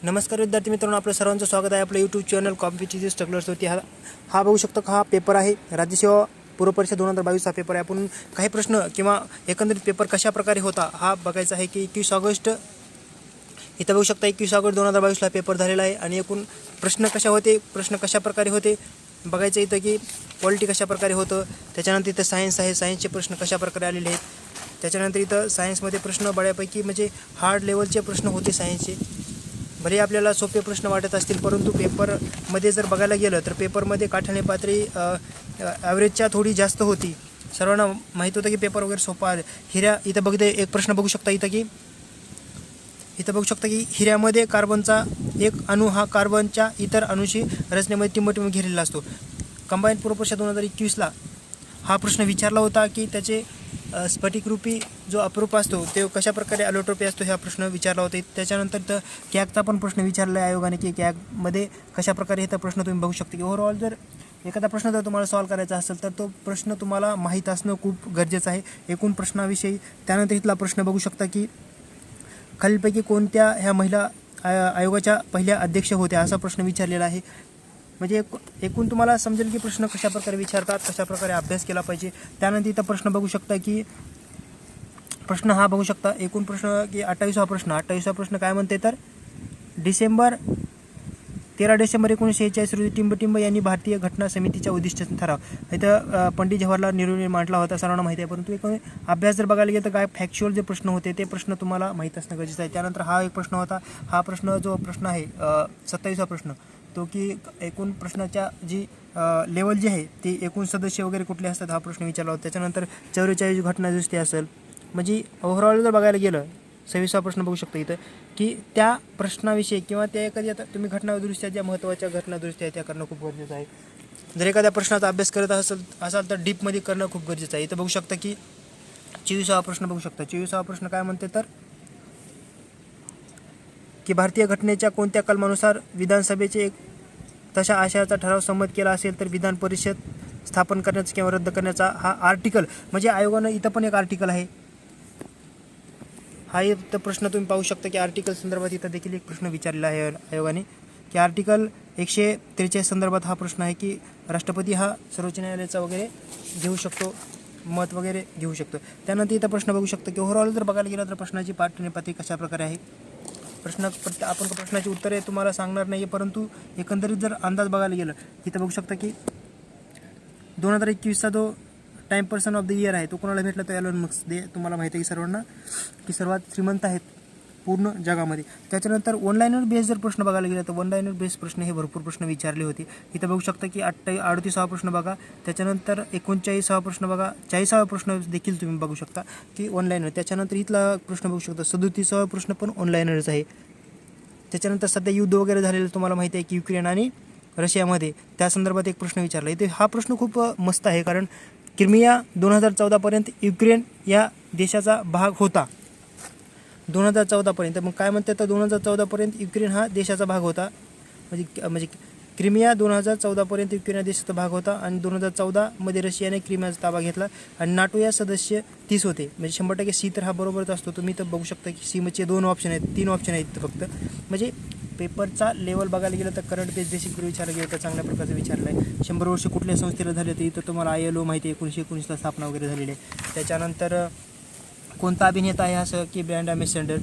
नमस्कार विद्यार्थी मित्रांनो, आपलं सर्वांचं स्वागत आहे आपलं यूट्यूब चॅनल कॉम्पिटिटिव्ह स्ट्रगलर्सवरती. हा बघू शकतो का हा पेपर आहे राज्यसेवा पूर्व परीक्षा 2022 हा पेपर आहे. आपण काही प्रश्न किंवा एकंदरीत पेपर कशा प्रकारे होता हा बघायचा आहे की 21 ऑगस्ट इथं बघू शकता. 21 ऑगस्ट 2022 पेपर झालेला आहे आणि एकूण प्रश्न कशा प्रकारे होते बघायचं. इथं की पॉलिटी कशा प्रकारे होतं, त्याच्यानंतर इथं सायन्स आहे, सायन्सचे प्रश्न कशा प्रकारे आलेले आहेत. त्याच्यानंतर इथं सायन्समध्ये प्रश्न बऱ्यापैकी म्हणजे हार्ड लेवलचे प्रश्न होते सायन्सचे. भले आपल्याला सोपे प्रश्न वाटत असतील, परंतु पेपरमध्ये जर बघायला गेलं तर पेपरमध्ये काठाणे पातळी ॲव्हरेजच्या थोडी जास्त होती. सर्वांना माहीत होतं की पेपर वगैरे सोपा आहे. इथं बघते एक प्रश्न बघू शकता. इथं बघू शकता की हिऱ्यामध्ये कार्बनचा एक अणू हा कार्बनच्या इतर अणूशी रचनेमध्ये टिंबटिंब घेरलेला असतो. कंबाईन पूर्व परीक्षा 2021ला हा प्रश्न विचारला होता की त्याचे स्फटिकरूपी जो अपरूप असतो ते कशाप्रकारे ॲलोट्रोपी असतो हा प्रश्न विचारला होता. त्याच्यानंतर तर कॅगचा पण प्रश्न विचारला आहे आयोगाने की कॅगमध्ये कशाप्रकारे हे तर प्रश्न तुम्ही बघू शकता की ओव्हरऑल जर एखादा प्रश्न जर तुम्हाला सॉल्व करायचा असेल तर तो प्रश्न तुम्हाला माहीत असणं खूप गरजेचं आहे एकूण प्रश्नाविषयी. त्यानंतर इथला प्रश्न बघू शकता की खालीलपैकी कोणत्या ह्या महिला आयोगाच्या पहिल्या अध्यक्ष होत्या असा प्रश्न विचारलेला आहे. म्हणजे एकूण तुम्हाला समजेल की प्रश्न कशाप्रकारे विचारतात, कशाप्रकारे अभ्यास केला पाहिजे. त्यानंतर इथं प्रश्न बघू शकता की प्रश्न हा बघू शकता एकूण प्रश्न की 28वा प्रश्न काय म्हणते तर 13 डिसेंबर 1946 रोजी टिंबटिंब यांनी भारतीय घटना समितीच्या उद्दिष्ट ठराव इथं पंडित जवाहरलाल नेहरूंनी मांडला होता, सर्वांना माहिती आहे. परंतु एक अभ्यास जर बघायला गेलं तर काय फॅक्च्युअल जे प्रश्न होते ते प्रश्न तुम्हाला माहीत असणं गरजेचं आहे. त्यानंतर हा एक प्रश्न होता. हा प्रश्न आहे 27वा प्रश्न तो की एकूण प्रश्नाच्या जी लेवल जी आहे ती एकूण सदस्य वगैरे कुठले असतात हा प्रश्न विचारला होता. त्याच्यानंतर 44 घटना दुरुस्ती असेल. म्हणजे ओव्हरऑल जर बघायला गेलं 26वा प्रश्न बघू शकतो इथं की त्या प्रश्नाविषयी किंवा त्या एखाद्या तुम्ही घटना दुरुस्त्या ज्या महत्त्वाच्या घटना दुरुस्त्या आहेत त्या करणं खूप गरजेचं आहे. जर एखाद्या प्रश्नाचा अभ्यास करत असाल तर डीपमध्ये करणं खूप गरजेचं आहे. इथं बघू शकता की 24वा प्रश्न बघू शकता. 24वा प्रश्न काय म्हणते तर की भारतीय घटनेच्या कोणत्या कलमानुसार विधानसभेचे एक तशा आशयाचा ठराव संमत केला असेल तर विधान परिषद स्थापन करण्याचा किंवा रद्द करण्याचा हा आर्टिकल म्हणजे आयोगानं इथं पण एक आर्टिकल आहे. हा एक प्रश्न तुम्ही पाहू शकता की आर्टिकल संदर्भात इथं देखील एक प्रश्न विचारलेला आहे आयोगाने की आर्टिकल 143 संदर्भात हा प्रश्न आहे की राष्ट्रपती हा सर्वोच्च न्यायालयाचा वगैरे घेऊ शकतो, मत वगैरे घेऊ शकतो. त्यानंतर इथं प्रश्न बघू शकतो की ओव्हरऑल जर बघायला गेला तर प्रश्नाची पाठ्यपाती कशा प्रकारे आहे. आपण प्रश्नाची उत्तरे तुम्हाला सांगणार नाही आहे, परंतु एकंदरीत जर अंदाज बघायला गेलं इथं बघू शकता की 2021चा जो time person of the year आहे तो कोणाला भेटला तर एलॉन मस्क. तुम्हाला माहिती आहे की सर्वांना की सर्वात श्रीमंत आहेत पूर्ण जगामध्ये. त्याच्यानंतर ऑनलाईनवर बेस जर प्रश्न बघायला गेला तर ऑनलाईनवर बेस प्रश्न हे भरपूर प्रश्न विचारले होते. इथं बघू शकता की 38वा प्रश्न बघा, त्याच्यानंतर 39वा प्रश्न बघा, 40वा प्रश्न देखील तुम्ही बघू शकता की ऑनलाईनवर. त्याच्यानंतर इथला प्रश्न बघू शकता 37वा प्रश्न पण ऑनलाईनवरच आहे. त्याच्यानंतर सध्या युद्ध वगैरे झालेलं तुम्हाला माहिती आहे की युक्रेन आणि रशियामध्ये त्या संदर्भात एक प्रश्न विचारला. इथे हा प्रश्न खूप मस्त आहे कारण क्रिमिया 2014पर्यंत युक्रेन या देशाचा भाग होता. 2014पर्यंत मग काय म्हणते तर 2014पर्यंत युक्रेन हा देशाचा भाग होता. म्हणजे क्रिमिया 2014पर्यंत युक्रेन या देशाचा भाग होता आणि 2014मध्ये रशियाने क्रिमियाचा ताबा घेतला आणि नाटो या सदस्य 30 होते. म्हणजे 100% सी तर हा बरोबरच असतो. तुम्ही तर बघू शकता की सीमध्ये 3 ऑप्शन आहेत फक्त. म्हणजे पेपरचा लेवल बघायला गेलं तर करंट बेसिक जर विचारलं गेलं तर चांगल्या प्रकारचं विचारलं आहे. 100 वर्ष कुठल्या संस्थेला झाले तर इथं तुम्हाला ILO माहिती आहे 1919ला स्थापना वगैरे झालेली आहे. त्याच्यानंतर कोणता अभिनेता आहे असं की ब्रँड ॲम्बॅसेडर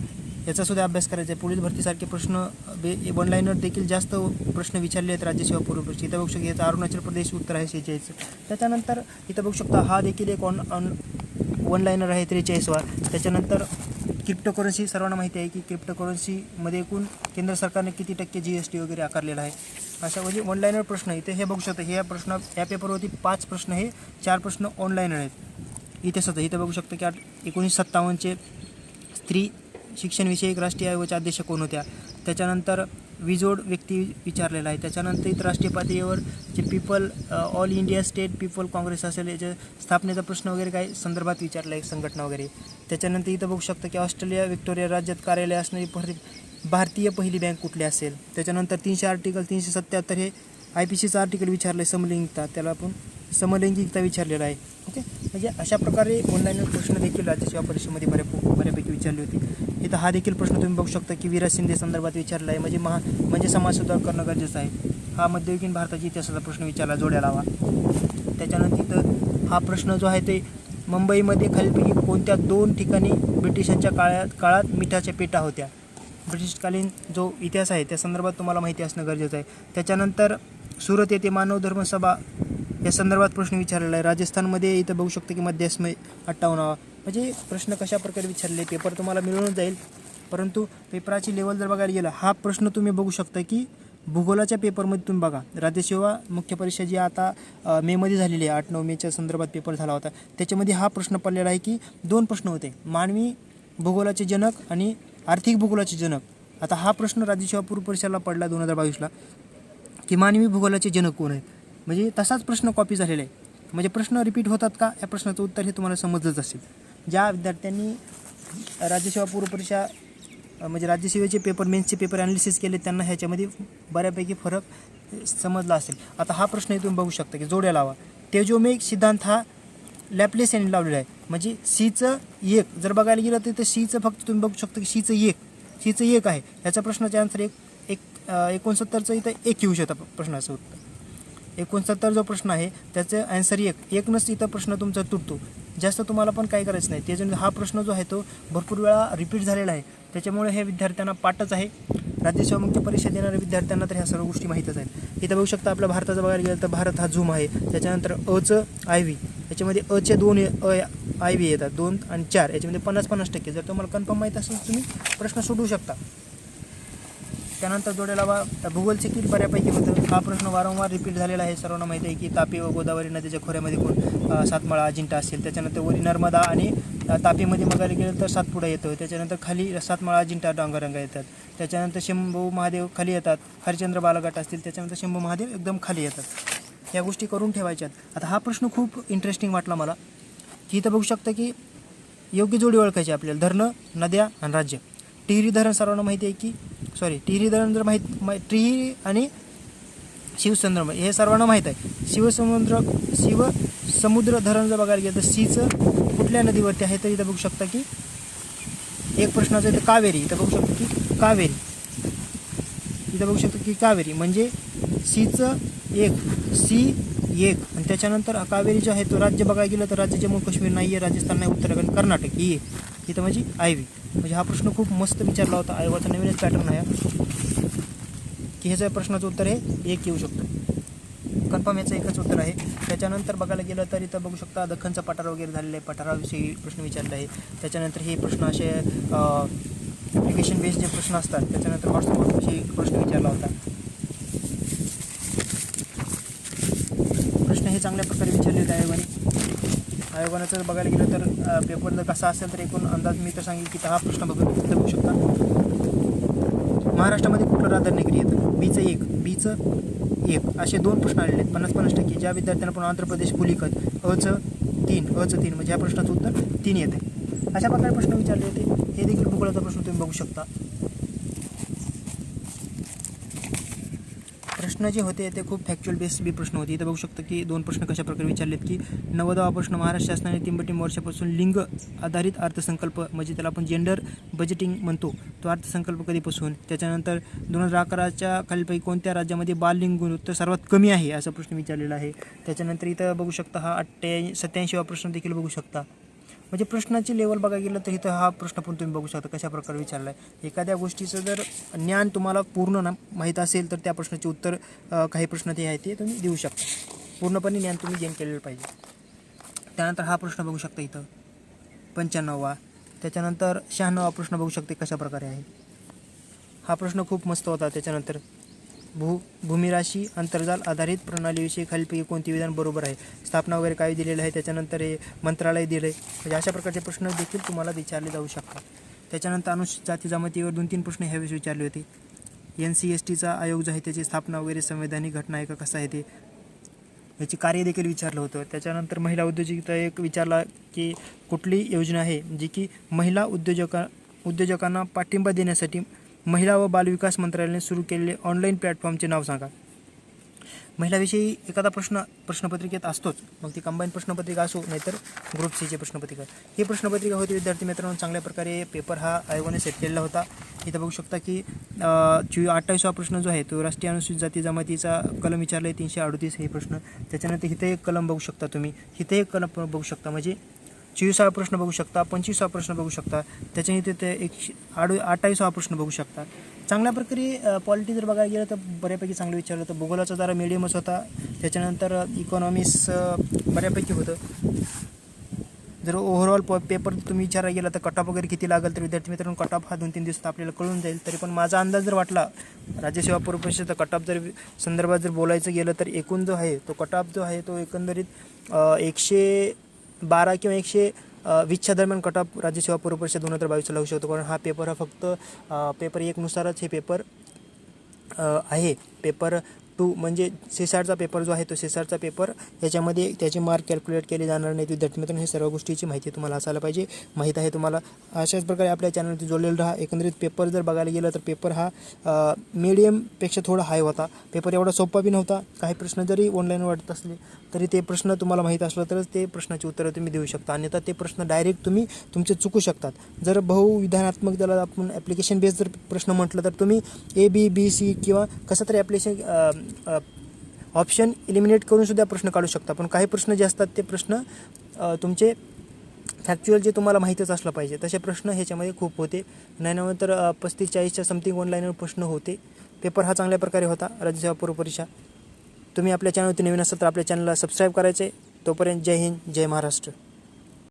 याचासुद्धा अभ्यास करायचा आहे. पोलीस भरतीसारखे प्रश्न ऑनलाईनवर देखील जास्त प्रश्न विचारले आहेत राज्यसेवा पूर्व परीक्षा. इथं बघू शकता याचं अरुणाचल प्रदेश उत्तर आहे 46. त्याच्यानंतर इथं बघू शकता हा देखील एक ऑनलाईनर आहे 43वा. त्याच्यानंतर क्रिप्टोकरन्सी सर्वांना माहिती आहे की क्रिप्टोकरन्सीमध्ये एकूण केंद्र सरकारने किती टक्के GST वगैरे आकारलेला आहे. अशा म्हणजे ऑनलाईनवर प्रश्न इथे हे बघू शकता. या पेपरवरती 5 प्रश्न हे 4 प्रश्न ऑनलाईनर आहेत. इथं बघू शकता की 1957चे स्त्री शिक्षणविषयक राष्ट्रीय आयोगाचे अध्यक्ष कोण होत्या. त्याच्यानंतर विजोड व्यक्ती विचारलेला आहे. त्याच्यानंतर इथं राष्ट्रीय पातळीवर जे all India state people Congress असेल याच्या स्थापनेचा प्रश्न वगैरे काही संदर्भात विचारला आहे संघटना वगैरे. त्याच्यानंतर इथं बघू शकता की ऑस्ट्रेलिया व्हिक्टोरिया राज्यात कार्यालय असणारी भारतीय पहिली बँक कुठली असेल. त्याच्यानंतर 377 हे IPCचं आर्टिकल विचारलं आहे समलैंगिकता, त्याला आपण समलैंगिकता विचारलेला आहे. ओके, म्हणजे अशा प्रकारे ऑनलाईन प्रश्न देखील राज्यसेवा परीक्षेमध्ये बऱ्यापैकी विचारले होते. इथं हा देखील प्रश्न तुम्ही बघू शकता की विराज शिंदे संदर्भात विचारला आहे, म्हणजे समाज सुधार करणं गरजेचं आहे. हा मध्ययुगीन भारताच्या इतिहासाचा प्रश्न विचारला, जोड्या लावा. त्याच्यानंतर इथं हा प्रश्न जो आहे ते मुंबईमध्ये खालीलपैकी कोणत्या 2 ठिकाणी ब्रिटिशांच्या काळात मिठाच्या पेटा होत्या. ब्रिटिशकालीन जो इतिहास आहे त्या संदर्भात तुम्हाला माहिती असणं गरजेचं आहे. त्याच्यानंतर सुरत येथे मानव धर्म सभा या संदर्भात प्रश्न विचारलेला आहे. राजस्थानमध्ये इथं बघू शकतो की मध्यास्मय 58. म्हणजे प्रश्न कशा प्रकारे विचारले, पेपर तुम्हाला मिळून जाईल. परंतु पेपराची लेवल जर बघायला गेलं, हा प्रश्न तुम्ही बघू शकता की भूगोलाच्या पेपरमध्ये तुम्ही बघा, राज्यसेवा मुख्य परीक्षा जी आता मेमध्ये झालेली आहे, 8-9 मेच्या संदर्भात पेपर झाला होता, त्याच्यामध्ये हा प्रश्न पडलेला आहे की 2 प्रश्न होते, मानवी भूगोलाचे जनक आणि आर्थिक भूगोलाचे जनक. आता हा प्रश्न राज्यसेवा पूर्व परीक्षेला पडला 2022ला की मानवी भूगोलाचे जनक कोण आहेत. म्हणजे तसाच प्रश्न कॉपी झालेला आहे. म्हणजे प्रश्न रिपीट होतात का, या प्रश्नाचं उत्तर हे तुम्हाला समजलंच असेल. ज्या विद्यार्थ्यांनी राज्यसेवा पूर्व परीक्षा म्हणजे राज्यसेवेचे पेपर, मेन्सचे पेपर ॲनालिसिस केले, त्यांना ह्याच्यामध्ये बऱ्यापैकी फरक समजला असेल. आता हा प्रश्न तुम्ही बघू शकता की जोड्या लावा. तेजोमेघ सिद्धांत हा लॅपलेस यांनी लावलेला आहे. म्हणजे सीचं 1 जर बघायला गेलं तर सीचं फक्त तुम्ही बघू शकता की सीचं 1 आहे. याचा प्रश्नाचा आन्सर 69चं इथं 1 येऊ शकतं प्रश्नाचं उत्तर. 69 जो प्रश्न आहे त्याचं आन्सर 1 नसतं, इथं प्रश्न तुमचा तुटतो. जास्त तुम्हाला पण काय करायचं नाही. त्याच्यामुळे हा प्रश्न जो आहे तो भरपूर वेळा रिपीट झालेला आहे. त्याच्यामुळे हे विद्यार्थ्यांना पाठच आहे. राज्यसेवा मुख्य परीक्षा देणाऱ्या विद्यार्थ्यांना तर ह्या सर्व गोष्टी माहीतच आहेत. इथं बघू शकता आपल्या भारताचं बघायला गेलं तर भारत हा झूम आहे. त्याच्यानंतर अचं IV, याच्यामध्ये अचे 2 IV येतात, 2 आणि 4, याच्यामध्ये 50-50%. जर तुम्हाला कन्फर्म माहीत असेल तुम्ही प्रश्न सोडवू शकता. त्यानंतर जोड्या लावा. भूगोलचे किती बऱ्यापैकी होतं. हा प्रश्न वारंवार रिपीट झालेला आहे. सर्वांना माहिती आहे की तापी व गोदावरी नदीच्या खोऱ्यामध्ये कोण सातमाळा, अजिंठा असेल. त्याच्यानंतर वरी नर्मदा आणि तापीमध्ये बघायला गेलं तर सातपुडा येतो. त्याच्यानंतर खाली सातमाळा, अजिंठा, डांगरंगा येतात. त्याच्यानंतर शंभू महादेव खाली येतात. हरिश्चंद्र बालाघाट असतील, त्याच्यानंतर शंभू महादेव एकदम खाली येतात. ह्या गोष्टी करून ठेवायच्यात. आता हा प्रश्न खूप इंटरेस्टिंग वाटला मला की इथं बघू शकता की योग्य जोडी ओळखायची आपल्याला. धरणं, नद्या आणि राज्य. टिहरी धरण सर्वांना माहिती आहे की टिहरी धरण जर टिहरी आणि शिवसमुद्र हे सर्वांना माहीत आहे. शिवसमुद्र धरण जर बघायला गेलं तर सीचं कुठल्या नदीवरती आहे तर इथं बघू शकता की एक प्रश्नाचं इथं कावेरी. इथं बघू शकतो की कावेरी. इथं बघू शकतो की कावेरी म्हणजे सीचं 1 आणि त्याच्यानंतर कावेरी जो आहे तो राज्य बघायला गेलं तर राज्य जम्मू काश्मीर नाही आहे, राजस्थान नाही, उत्तराखंड, कर्नाटक ही इथं म्हणजे IV. म्हणजे हा प्रश्न खूप मस्त विचारला होता. आयोगाचा नवीनच पॅटर्न आहे की ह्याचं प्रश्नाचं उत्तर हे 1 येऊ शकतं. कन्फर्म याचं एकच उत्तर आहे. त्याच्यानंतर बघायला गेलं तर इथं बघू शकता दख्खनचा पठार वगैरे झालेला आहे. पठाराविषयी प्रश्न विचारले आहे. त्याच्यानंतर हे प्रश्न असे ॲप्लिकेशन बेस्ड जे प्रश्न असतात, त्याच्यानंतर हॉटस्पॉटविषयी प्रश्न विचारला होता. प्रश्न हे चांगल्या प्रकारे विचारले होते आयोगानं जर बघायला गेलं तर पेपर जर कसा असेल तर एकूण अंदाज मी तर सांगेल की हा प्रश्न बघू शकता. महाराष्ट्रामध्ये कुठलं राजधानीगिरी येतं. बीचं 1 असे 2 प्रश्न आलेले आहेत. 50-50%. ज्या विद्यार्थ्यांना पण आंध्र प्रदेश पुलिकत अचं 3 म्हणजे ह्या प्रश्नाचं उत्तर 3 येते. अशा प्रकारे प्रश्न विचारले होते. हे देखील भूगोलाचा प्रश्न तुम्ही बघू शकता. प्रश्न जे होते ते खूप फॅक्च्युअल बेस्ड बी प्रश्न होते. इथं बघू शकता की 2 प्रश्न कशा प्रकारे विचारलेत की 90वा प्रश्न, महाराष्ट्र शासनाने 3 वर्षापासून लिंग आधारित अर्थसंकल्प म्हणजे त्याला आपण जेंडर बजेटिंग म्हणतो, तो अर्थसंकल्प कधीपासून. त्याच्यानंतर 2011च्या खालीलपैकी कोणत्या राज्यामध्ये बाललिंग गुणोत्तर सर्वात कमी आहे असा प्रश्न विचारलेला आहे. त्याच्यानंतर इथं बघू शकता हा 87वा प्रश्न देखील बघू शकता. म्हणजे प्रश्नाची लेवल बघायला गेलं तर इथं हा प्रश्न पण तुम्ही बघू शकता कशा प्रकारे विचारला आहे. एखाद्या गोष्टीचं जर ज्ञान तुम्हाला पूर्ण माहीत असेल तर त्या प्रश्नाचे उत्तर काही प्रश्न ते आहे ते तुम्ही देऊ शकता. पूर्णपणे ज्ञान तुम्ही गेन केलेलं पाहिजे. त्यानंतर हा प्रश्न बघू शकता इथं 95वा. त्याच्यानंतर 96वा प्रश्न बघू शकते कशा प्रकारे आहे. हा प्रश्न खूप मस्त होता. त्याच्यानंतर भूमिराशी अंतर्जाल आधारित प्रणालीविषयी खालीलपैकी कोणते विधान बरोबर आहे. स्थापना वगैरे काय दिलेलं आहे. त्याच्यानंतर हे मंत्रालय दिलं आहे. म्हणजे अशा प्रकारचे प्रश्न देखील तुम्हाला विचारले जाऊ शकतात. त्याच्यानंतर अनुसूचित जाती जमातीवर 2-3 प्रश्न ह्यावेळेस विचारले होते. NCSTचा आयोग जो आहे त्याची स्थापना वगैरे संवैधानिक घटना आहे का, कसं आहे ते, याची कार्य देखील विचारलं होतं. त्याच्यानंतर महिला उद्योजकता एक विचारला की कुठली योजना आहे जी की महिला उद्योजकांना पाठिंबा देण्यासाठी महिला व बालविकास मंत्रालयाने सुरू केलेले ऑनलाईन प्लॅटफॉर्मचे नाव सांगा. महिलाविषयी एखादा प्रश्न प्रश्नपत्रिकेत असतोच, मग ती कंबाईन प्रश्नपत्रिका असो नाहीतर ग्रुप सीची प्रश्नपत्रिका. ही प्रश्नपत्रिका होती विद्यार्थी मित्रांनो. चांगल्या प्रकारे पेपर हा आयोगाने सेट केलेला होता. इथं बघू शकता की 28वा प्रश्न जो आहे तो राष्ट्रीय अनुसूचित जाती जमातीचा कलम विचारला आहे 338 हे प्रश्न. त्याच्यानंतर इथे एक कलम बघू शकता तुम्ही, इथे एक कलम बघू शकता, म्हणजे 24वा प्रश्न बघू शकता, 25वा प्रश्न बघू शकता, त्याच्यानंतर ते 28वा प्रश्न बघू शकता. चांगल्या प्रकारे पॉलिटी जर बघायला गेलं तर बऱ्यापैकी चांगलं विचारलं होतं. भूगोलाचा जरा मिडियमच होता. त्याच्यानंतर इकॉनॉमिक्स बऱ्यापैकी होतं. जर ओव्हरऑल पेपर तुम्ही विचारायला गेला तर कट ऑफ वगैरे किती लागेल तर विद्यार्थी मित्रांनो कट ऑफ हा 2-3 दिवसात आपल्याला कळून जाईल. तरी पण माझा अंदाज जर वाटला राज्यसेवा पूर्व परीक्षेचा कट ऑफ जर संदर्भात जर बोलायचं गेलं तर एकूण जो आहे तो कट ऑफ जो आहे तो एकंदरीत 112 किंवा 120च्या दरम्यान कट ऑफ राज्यसेवा पूर्व परीक्षा 2022 लागू शकतो. कारण हा पेपर हा फक्त पेपर 1 नुसारच हे पेपर आहे. पेपर 2 म्हणजे सेसारचा पेपर जो आहे तो सेसारचा पेपर, याच्यामध्ये त्याचे मार्क कॅल्क्युलेट केले जाणार नाहीत. विद्यार्थी मित्रांनो हे सर्व गोष्टीची माहिती तुम्हाला असायला पाहिजे, माहीत आहे तुम्हाला. अशाच प्रकारे आपल्या चॅनलवरती जोडलेलं राहा. एकंदरीत पेपर जर बघायला गेलं तर पेपर हा मीडियमपेक्षा थोडा हाय होता. पेपर एवढा सोपा बी नव्हता. काही प्रश्न जरी ऑनलाईन वाटत असले तरी ते प्रश्न तुम्हाला माहीत असलं तरच ते प्रश्नाची उत्तरं तुम्ही देऊ शकता, अन्यथा ते प्रश्न डायरेक्ट तुम्ही तुमचे चुकू शकतात. जर बहुविधानात्मक त्याला आपण ॲप्लिकेशन बेस जर प्रश्न म्हटलं तर तुम्ही A, B, C किंवा कसं तरी ॲप्लिकेशन ऑप्शन इलिमिनेट करून सुद्धा प्रश्न काढू शकता. पण काही प्रश्न जे असतात ते प्रश्न तुमचे फॅक्च्युअल जे तुम्हाला माहीतच असलं पाहिजे तसे प्रश्न ह्याच्यामध्ये खूप होते. नाही तर 35-40च्या समथिंग ऑनलाईनवर प्रश्न होते. पेपर हा चांगल्या प्रकारे होता राज्यसेवा पूर्व परीक्षा. तुम्ही आपल्या चॅनलवरती नवीन असाल तर आपल्या चॅनलला सबस्क्राईब करायचे. तोपर्यंत जय हिंद, जय महाराष्ट्र.